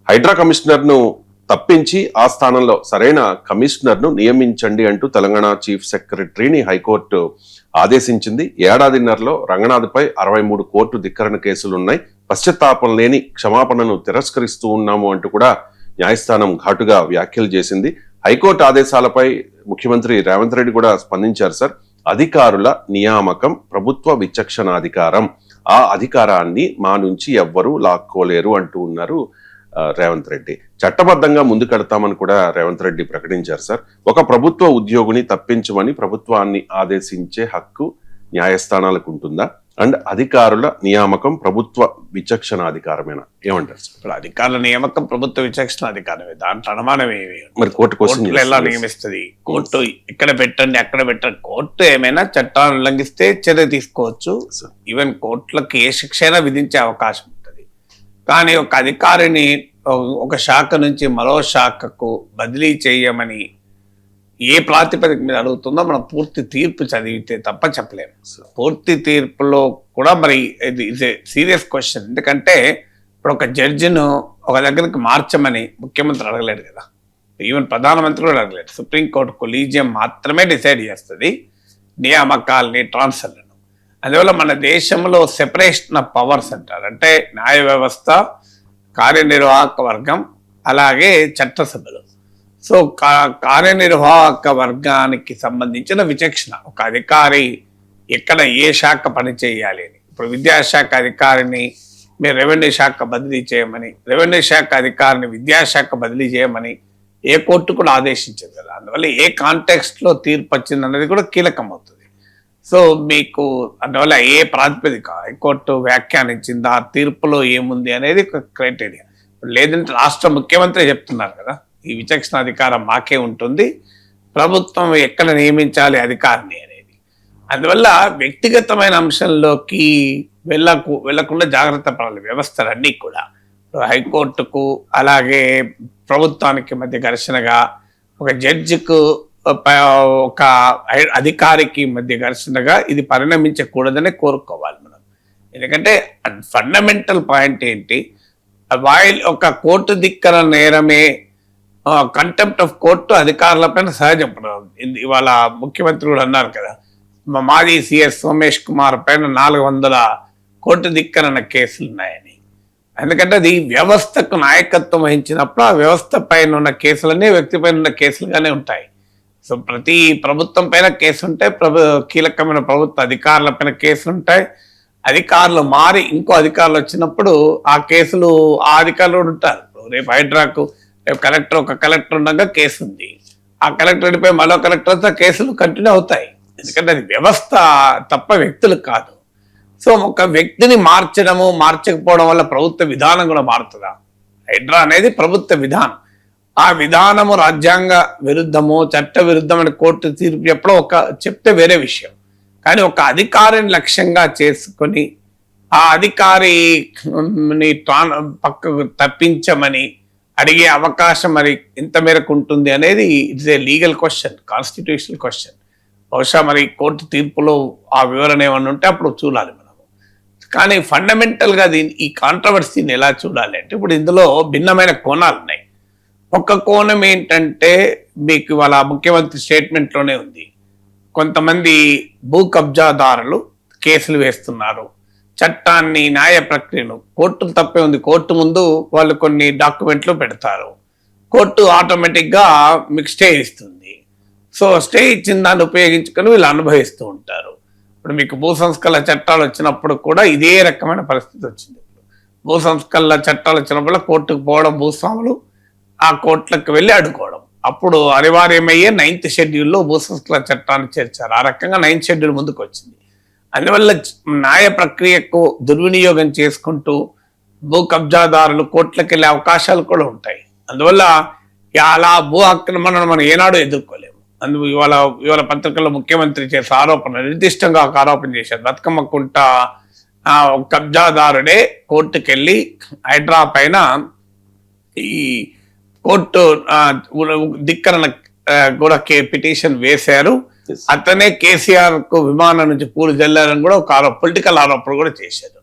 Hydraa commissioner ను తప్పించి ఆ స్థానంలో సరైన కమిషనర్ ను నియమించండి అంటూ తెలంగాణ చీఫ్ సెక్రటరీని హైకోర్టు ఆదేశించింది. ఏడాదిన్నరలో రంగనాథ్పై 63 కోర్టు ధిక్కరణ కేసులున్నాయి. పశ్చాత్తాపం లేని క్షమాపణను తిరస్కరిస్తూ ఉన్నాము అంటూ కూడా న్యాయస్థానం ఘాటుగా వ్యాఖ్యలు చేసింది. హైకోర్టు ఆదేశాలపై ముఖ్యమంత్రి రేవంత్ రెడ్డి కూడా స్పందించారు. సార్, అధికారుల నియామకం ప్రభుత్వ విచక్షణాధికారం, ఆ అధికారాన్ని మా నుంచి ఎవ్వరూ లాక్కోలేరు అంటూ ఉన్నారు రేవంత్ రెడ్డి. చట్టబద్ధంగా ముందుకెడతామని కూడా రేవంత్ రెడ్డి ప్రకటించారు. సార్, ఒక ప్రభుత్వ ఉద్యోగిని తప్పించమని ప్రభుత్వాన్ని ఆదేశించే హక్కు న్యాయస్థానాలకు ఉంటుందా? అండ్ అధికారుల నియామకం ప్రభుత్వ విచక్షణాధికారమేనా? ఏమంటారు సార్? ఇప్పుడు అధికారుల నియామకం ప్రభుత్వ విచక్షణాధికారమే, దాంట్లో అనుమానం ఏమి. మరి కోర్టు ఎలా నియమిస్తుంది? కోర్టు ఇక్కడ పెట్టండి అక్కడ పెట్టండి. కోర్టు ఏమైనా చట్టాలను ఉల్లంఘిస్తే చర్య తీసుకోవచ్చు. ఈవెన్ కోర్టులకు ఏ శిక్ష అయినా విధించే అవకాశం ఉంటుంది. కానీ ఒక అధికారిని ఒక శాఖ నుంచి మరో శాఖకు బదిలీ చేయమని ఏ ప్రాతిపదిక మీద అడుగుతుందో మనం పూర్తి తీర్పు చదివితే తప్ప చెప్పలేము. పూర్తి తీర్పులో కూడా మరి ఇది సీరియస్ క్వశ్చన్. ఎందుకంటే ఇప్పుడు ఒక జడ్జిను ఒక దగ్గరికి మార్చమని ముఖ్యమంత్రి అడగలేడు కదా, ఈవెన్ ప్రధానమంత్రి కూడా అడగలేడు. సుప్రీంకోర్టు కొలీజియం మాత్రమే డిసైడ్ చేస్తుంది నియామకాలని, ట్రాన్స్ఫర్లను. అందువల్ల మన దేశంలో సెపరేషన్ ఆఫ్ పవర్స్ అంటారు. అంటే న్యాయ వ్యవస్థ, కార్యనిర్వాహక వర్గం, అలాగే చట్టసభలు. సో కార్యనిర్వాహక వర్గానికి సంబంధించిన విచక్షణ, ఒక అధికారి ఎక్కడ ఏ శాఖ పనిచేయాలి అని. ఇప్పుడు విద్యాశాఖ అధికారిని మీరు రెవెన్యూ శాఖ బదిలీ చేయమని, రెవెన్యూ శాఖ అధికారిని విద్యాశాఖ బదిలీ చేయమని ఏ కోర్టు కూడా ఆదేశించదు కదా. అందువల్ల ఏ కాంటెక్స్ట్లో తీర్పు వచ్చింది అన్నది కూడా కీలకం అవుతుంది. సో మీకు అందువల్ల ఏ ప్రాతిపదిక హైకోర్టు వ్యాఖ్యానించింది, ఆ తీర్పులో ఏముంది అనేది ఒక క్రైటీరియా. లేదంటే రాష్ట్ర ముఖ్యమంత్రి చెప్తున్నారు కదా, ఈ విచక్షణ అధికారం మాకే ఉంటుంది, ప్రభుత్వం ఎక్కడ నియమించాలి అధికారిని అనేది. అందువల్ల వ్యక్తిగతమైన అంశంలోకి వెళ్లకుండా జాగ్రత్త పడాలి వ్యవస్థలన్నీ కూడా. హైకోర్టుకు అలాగే ప్రభుత్వానికి మధ్య ఘర్షణగా, ఒక జడ్జికు ఒక అధికారికి మధ్య ఘర్షణగా ఇది పరిణమించకూడదని కోరుకోవాలి మనం. ఎందుకంటే ఫండమెంటల్ పాయింట్ ఏంటి, ఒక కోర్టు ధిక్కర నేరమే కంటెంప్ట్ ఆఫ్ కోర్టు అధికారులపైన సహజం. ఇవాళ ముఖ్యమంత్రి కూడా అన్నారు కదా, మాజీ సిఎస్ సోమేష్ కుమార్ పైన 400 కోర్టు ధిక్కరణ కేసులు ఉన్నాయని. ఎందుకంటే అది వ్యవస్థకు నాయకత్వం వహించినప్పుడు ఆ వ్యవస్థ పైన ఉన్న కేసులన్నీ వ్యక్తి పైన ఉన్న కేసులుగానే ఉంటాయి. సో ప్రతి ప్రభుత్వం పైన కేసు ఉంటాయి, కీలకమైన ప్రభుత్వ అధికారుల పైన కేసులు ఉంటాయి. అధికారులు మారి ఇంకో అధికారులు వచ్చినప్పుడు ఆ కేసులు ఆ అధికారులు ఉంటారు. రేపు హైడ్రాకు కలెక్టర్, ఒక కలెక్టర్ ఉండగా కేసు ఉంది, ఆ కలెక్టర్ వెళ్ళిపోయి మరో కలెక్టర్తో కేసులు కంటిన్యూ అవుతాయి. ఎందుకంటే అది వ్యవస్థ తప్ప వ్యక్తులు కాదు. సో ఒక వ్యక్తిని మార్చకపోవడం వల్ల ప్రభుత్వ విధానం కూడా మారుతుందా? హైడ్రా అనేది ప్రభుత్వ విధానం, ఆ విధానము రాజ్యాంగ విరుద్ధము, చట్ట విరుద్ధమని కోర్టు తీర్పు ఎప్పుడో చెప్తే వేరే విషయం. కానీ ఒక అధికారిని లక్ష్యంగా చేసుకొని ఆ అధికారిని పక్కకు తప్పించమని అడిగే అవకాశం మరి ఎంత మేరకు ఉంటుంది అనేది it's a legal question, constitutional question. బహుశా మరి కోర్టు తీర్పులో ఆ వివరణ ఏమన్నా ఉంటే అప్పుడు చూడాలి మనము. కానీ ఫండమెంటల్గా ఈ కాంట్రవర్సీని ఎలా చూడాలి అంటే, ఇప్పుడు ఇందులో భిన్నమైన కోణాలు ఉన్నాయి. ఒక్క కోణం ఏంటంటే మీకు ఇవాళ ముఖ్యమంత్రి స్టేట్మెంట్లోనే ఉంది, కొంతమంది భూ కబ్జాదారులు కేసులు వేస్తున్నారు, చట్టాన్ని, న్యాయ ప్రక్రియను, కోర్టు తప్పే ఉంది, కోర్టు ముందు వాళ్ళు కొన్ని డాక్యుమెంట్లు పెడతారు, కోర్టు ఆటోమేటిక్గా మీకు స్టే ఇస్తుంది. సో స్టే ఇచ్చిన దాన్ని ఉపయోగించుకొని వీళ్ళు అనుభవిస్తూ ఉంటారు. ఇప్పుడు మీకు భూ సంస్కరణ చట్టాలు వచ్చినప్పుడు కూడా ఇదే రకమైన పరిస్థితి వచ్చింది. భూ సంస్కరణ చట్టాలు వచ్చినప్పుడు కోర్టుకు పోవడం, భూస్వాములు ఆ కోర్టులకు వెళ్ళి అడుకోవడం. అప్పుడు అనివార్యమయ్యే 9th షెడ్యూల్లో భూ సంస్కరణ చట్టాన్ని చేర్చారు. ఆ రకంగా 9th షెడ్యూల్ ముందుకు వచ్చింది. అందువల్ల న్యాయ ప్రక్రియకు దుర్వినియోగం చేసుకుంటూ భూ కబ్జాదారులు కోర్టులకు వెళ్ళే అవకాశాలు కూడా ఉంటాయి. అందువల్ల అలా భూ ఆక్రమణను మనం ఏనాడు ఎదుర్కోలేము. ఇవాళ పత్రికల్లో ముఖ్యమంత్రి చేసే ఆరోపణ, నిర్దిష్టంగా ఒక ఆరోపణ చేశారు, బతుకమ్మ కుంట కబ్జాదారుడే కోర్టుకెళ్ళి హైడ్రా పైన ఈ కోర్టు ధిక్కరణ కూడా పిటిషన్ వేశారు. అతనే కేసీఆర్ కు విమానం నుంచి పూలు జల్లారని కూడా ఒక పొలిటికల్ ఆరోపణ కూడా చేశారు.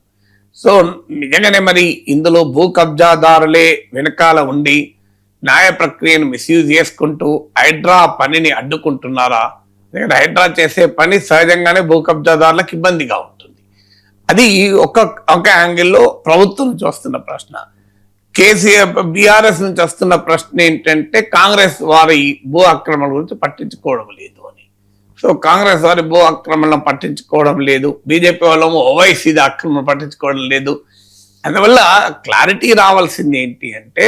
సో నిజంగానే మరి ఇందులో భూ కబ్జాదారులే వెనకాల ఉండి న్యాయ ప్రక్రియను మిస్యూజ్ చేసుకుంటూ హైడ్రా పనిని అడ్డుకుంటున్నారా? ఎందుకంటే హైడ్రా చేసే పని సహజంగానే భూ కబ్జాదారులకు ఇబ్బందిగా ఉంటుంది. అది ఒక యాంగిల్లో ప్రభుత్వం నుంచి వస్తున్న ప్రశ్న. కేసీఆర్ బీఆర్ఎస్ నుంచి వస్తున్న ప్రశ్న ఏంటంటే కాంగ్రెస్ వారి భూ ఆక్రమణ గురించి పట్టించుకోవడం లేదు అని. సో కాంగ్రెస్ వారి భూ ఆక్రమణ పట్టించుకోవడం లేదు, బీజేపీ వాళ్ళము ఓవైసీది ఆక్రమణ పట్టించుకోవడం లేదు. అందువల్ల క్లారిటీ రావాల్సింది ఏంటి అంటే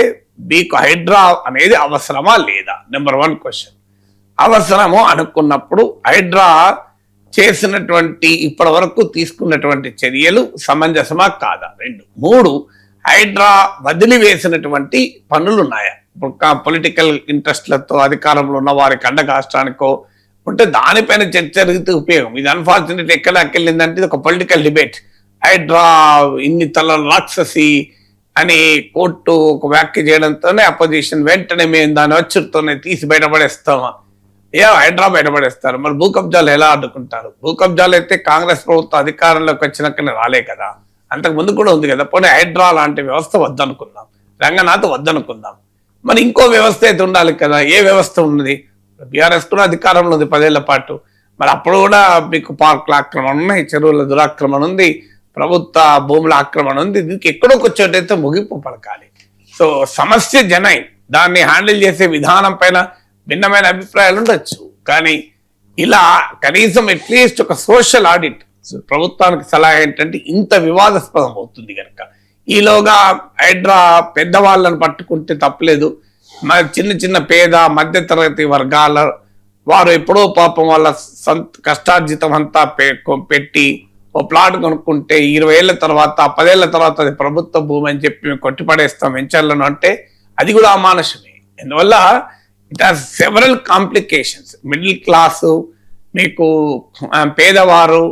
మీకు హైడ్రా అనేది అవసరమా లేదా? Number 1 question. అవసరము అనుకున్నప్పుడు హైడ్రా చేసినటువంటి ఇప్పటి వరకు తీసుకున్నటువంటి చర్యలు సమంజసమా కాదా? 2. 3. హైడ్రా వదిలివేసినటువంటి పనులు ఉన్నాయా? పొలిటికల్ ఇంట్రెస్ట్లతో అధికారంలో ఉన్న వారికి అండగాష్టానికో ఉంటే దానిపైన చర్చ జరిగితే ఉపయోగం. ఇది అన్ఫార్చునేట్ ఎక్కడికెళ్ళిందంటే ఇది ఒక పొలిటికల్ డిబేట్. హైడ్రా ఇన్ని తల రాక్షసి అని కోర్టు ఒక వ్యాఖ్య చేయడంతోనే అపోజిషన్ వెంటనే మేము దాని వచ్చుతోనే తీసి బయటపడేస్తామా? హైడ్రా బయటపడేస్తారు. మరి భూ కబ్జాలు ఎలా అడ్డుకుంటారు? భూ కబ్జాలు అయితే కాంగ్రెస్ ప్రభుత్వం అధికారంలోకి వచ్చినాకనే రాలే కదా, అంతకు ముందు కూడా ఉంది కదా. పోనీ హైడ్రా లాంటి వ్యవస్థ వద్దనుకుందాం, రంగనాథ్ వద్దనుకుందాం, మరి ఇంకో వ్యవస్థ అయితే ఉండాలి కదా. ఏ వ్యవస్థ ఉన్నది? బీఆర్ఎస్ కూడా అధికారంలో ఉంది 10 ఏళ్ల పాటు. మరి అప్పుడు కూడా మీకు పార్కుల ఆక్రమణ ఉన్నాయి, చెరువుల దురాక్రమణ ఉంది, ప్రభుత్వ భూముల ఆక్రమణ ఉంది. దీనికి ఎక్కడో వచ్చేటైతే ముగింపు పలకాలి. సో సమస్య జనై దాన్ని హ్యాండిల్ చేసే విధానం పైన భిన్నమైన అభిప్రాయాలు ఉండొచ్చు, కానీ ఇలా కనీసం అట్లీస్ట్ ఒక సోషల్ ఆడిట్ ప్రభుత్వానికి సలహా ఏంటంటే ఇంత వివాదాస్పదం అవుతుంది కనుక ఈలోగా హైడ్రా పెద్దవాళ్ళని పట్టుకుంటే తప్పలేదు. చిన్న చిన్న పేద మధ్యతరగతి వర్గాల వారు ఎప్పుడో పాపం వాళ్ళ కష్టార్జితం అంతా పెట్టి ఓ ప్లాట్ కొనుక్కుంటే 20 ఏళ్ల తర్వాత 10 ఏళ్ల తర్వాత అది ప్రభుత్వ భూమి అని చెప్పి మేము కొట్టిపడేస్తాం వెంచర్లను అంటే అది కూడా అమానుషమే. అందువల్ల it has several complications. Middle class, మీకు పేదవారు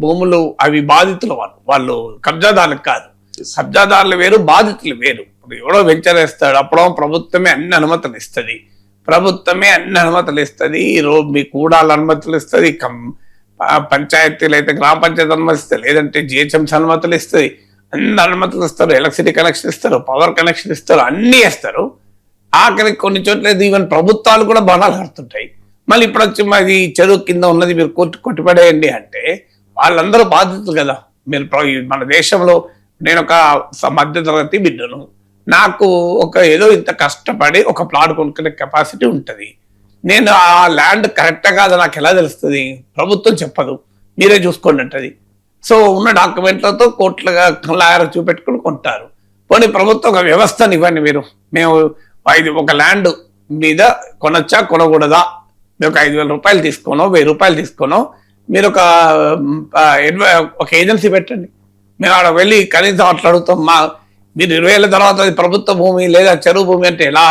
భూములు అవి బాధితులు వాళ్ళు కబ్జాదారులకు కాదు. కబ్జాదారులు వేరు, బాధితులు వేరు. ఎవడో వెంచర్ వేస్తాడు, అప్పుడో ప్రభుత్వమే అన్ని అనుమతులు ఇస్తుంది, మీకు కూడాల అనుమతులు ఇస్తుంది, పంచాయతీలు అయితే గ్రామ పంచాయతీ అనుమతి ఇస్తుంది, లేదంటే జిహెచ్ఎంసీ అనుమతులు ఇస్తుంది, అన్ని అనుమతులు ఇస్తారు, ఎలక్ట్రిసిటీ కనెక్షన్ ఇస్తారు, పవర్ కనెక్షన్ ఇస్తారు, అన్ని ఇస్తారు. ఆఖరికి కొన్ని చోట్ల ఈవెన్ ప్రభుత్వాలు కూడా బాణాలు ఆడుతుంటాయి. మళ్ళీ ఇప్పుడు వచ్చి మాది చెరువు కింద ఉన్నది మీరు కొట్టిపడేయండి అంటే వాళ్ళందరూ బాధితులు కదా. మీరు మన దేశంలో నేను ఒక మధ్యతరగతి బిడ్డను, నాకు ఏదో ఇంత కష్టపడి ఒక ప్లాట్ కొనుక్కునే కెపాసిటీ ఉంటుంది. నేను ఆ ల్యాండ్ కరెక్టా కాదా నాకు ఎలా తెలుస్తుంది? ప్రభుత్వం చెప్పదు, మీరే చూసుకోండి అంటది. సో ఉన్న డాక్యుమెంట్లతో కోట్లుగా లాయర్ చూపెట్టుకుని కొంటారు. పోనీ ప్రభుత్వం ఒక వ్యవస్థను ఇవ్వండి, మేము ఒక ల్యాండ్ మీద కొనొచ్చా కొనకూడదా, మీరు ఒక 5,000 రూపాయలు తీసుకోనో 1,000 రూపాయలు తీసుకోనో మీరు ఒక ఏజెన్సీ పెట్టండి. మేము ఆడ వెళ్ళి కనీసం అట్లా అడుగుతాం, మీరు 20 ఏళ్ళ తర్వాత అది ప్రభుత్వ భూమి లేదా చెరువు భూమి అంటే ఎలా?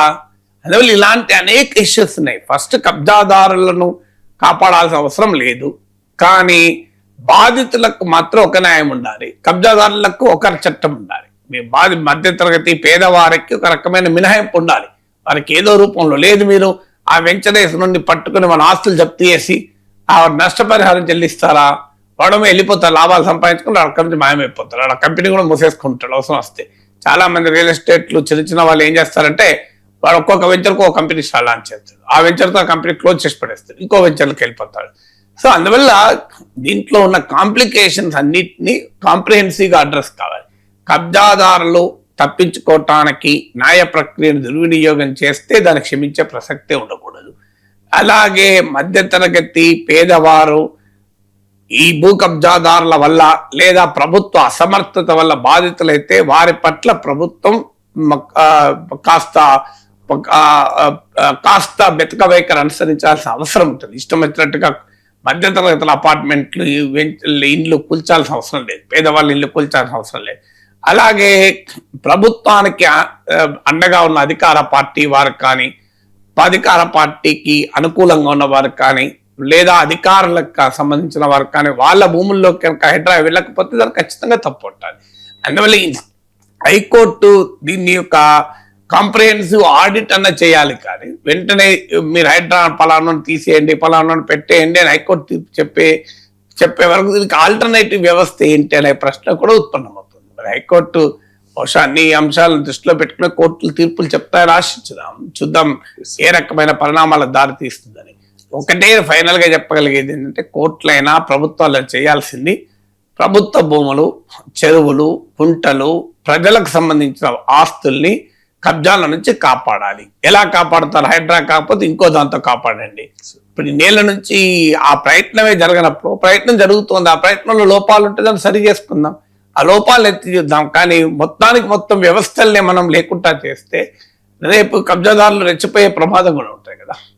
అందువల్ల ఇలాంటి అనేక ఇష్యూస్ ఉన్నాయి. ఫస్ట్ కబ్జాదారులను కాపాడాల్సిన అవసరం లేదు, కానీ బాధితులకు మాత్రం ఒక న్యాయం ఉండాలి, కబ్జాదారులకు ఒక చట్టం ఉండాలి. మధ్యతరగతి పేదవారికి ఒక రకమైన మినహాయింపు ఉండాలి. వారికి ఏదో రూపంలో లేదు, మీరు ఆ వెంచరేస్ నుండి పట్టుకుని మన ఆస్తులు జప్తు చేసి ఆ నష్టపరిహారం చెల్లిస్తారా? వాడమే వెళ్ళిపోతారు, లాభాలు సంపాదించుకుని అక్కడి నుంచి మాయమైపోతారు, ఆ కంపెనీ కూడా మూసేసుకుంటాడు అవసరం వస్తే. చాలా మంది రియల్ ఎస్టేట్లు చిన్న వాళ్ళు ఏం చేస్తారంటే వాడు ఒక్కొక్క వెంచర్కు ఒక కంపెనీ లాంచ్ చేస్తాడు, ఆ వెంచర్తో ఆ కంపెనీ క్లోజ్ చేసి పడేస్తాడు, ఇంకో వెంచర్కి వెళ్ళిపోతాడు. సో అందువల్ల దీంట్లో ఉన్న కాంప్లికేషన్స్ అన్నిటినీ కాంప్రిహెన్సివ్గా అడ్రస్ కావాలి. కబ్జాదారులు తప్పించుకోవటానికి న్యాయ ప్రక్రియను దుర్వినియోగం చేస్తే దాన్ని క్షమించే ప్రసక్తే ఉండకూడదు. అలాగే మధ్యతరగతి పేదవారు ఈ భూ కబ్జాదారుల వల్ల లేదా ప్రభుత్వ అసమర్థత వల్ల బాధితులైతే వారి పట్ల ప్రభుత్వం కాస్త బెతక వైఖరి అనుసరించాల్సిన అవసరం ఉంటుంది. ఇష్టం వచ్చినట్టుగా మధ్యతరగతుల అపార్ట్మెంట్లు ఇండ్లు కూల్చాల్సిన అవసరం లేదు, పేదవాళ్ళ ఇల్లు కూల్చాల్సిన అవసరం లేదు. అలాగే ప్రభుత్వానికి అండగా ఉన్న అధికార పార్టీ వారికి కానీ, అధికార పార్టీకి అనుకూలంగా ఉన్న వారికి కానీ, లేదా అధికారులకు సంబంధించిన వారికి కానీ వాళ్ళ భూముల్లో కనుక హైడ్రా వెళ్ళకపోతే దానికి ఖచ్చితంగా తప్పు ఉంటుంది. అందువల్ల హైకోర్టు దీన్ని యొక్క కాంప్రిహెన్సివ్ ఆడిట్ అన్న చేయాలి, కానీ వెంటనే మీరు హైడ్రా పలానాను తీసేయండి పలానాను పెట్టేయండి అని హైకోర్టు చెప్పే వరకు దీనికి ఆల్టర్నేటివ్ వ్యవస్థ ఏంటి అనే ప్రశ్న కూడా ఉత్పన్నమవుతుంది. మరి హైకోర్టు బహుశా అన్ని అంశాలను దృష్టిలో పెట్టుకుని కోర్టులు తీర్పులు చెప్తాయని ఆశించుదాం, చూద్దాం ఏ రకమైన పరిణామాలకు దారి తీస్తుందని. ఒకటే ఫైనల్ గా చెప్పగలిగేది ఏంటంటే కోర్టులైనా ప్రభుత్వాలు చేయాల్సింది ప్రభుత్వ భూములు, చెరువులు, కుంటలు, ప్రజలకు సంబంధించిన ఆస్తుల్ని కబ్జాల నుంచి కాపాడాలి. ఎలా కాపాడుతారు? హైడ్రా కాకపోతే ఇంకో దాంతో కాపాడండి. ఇప్పుడు ఈ నేల నుంచి ఆ ప్రయత్నమే జరగనప్పుడు ప్రయత్నం జరుగుతుంది, ఆ ప్రయత్నంలో లోపాలు ఉంటే దాన్ని సరి చేసుకుందాం, ఆ లోపాలు ఎత్తి చూద్దాం. కానీ మొత్తానికి మొత్తం వ్యవస్థల్ని మనం లేకుండా చేస్తే రేపు కబ్జాదారులు రెచ్చిపోయే ప్రమాదం కూడా ఉంటాయి కదా.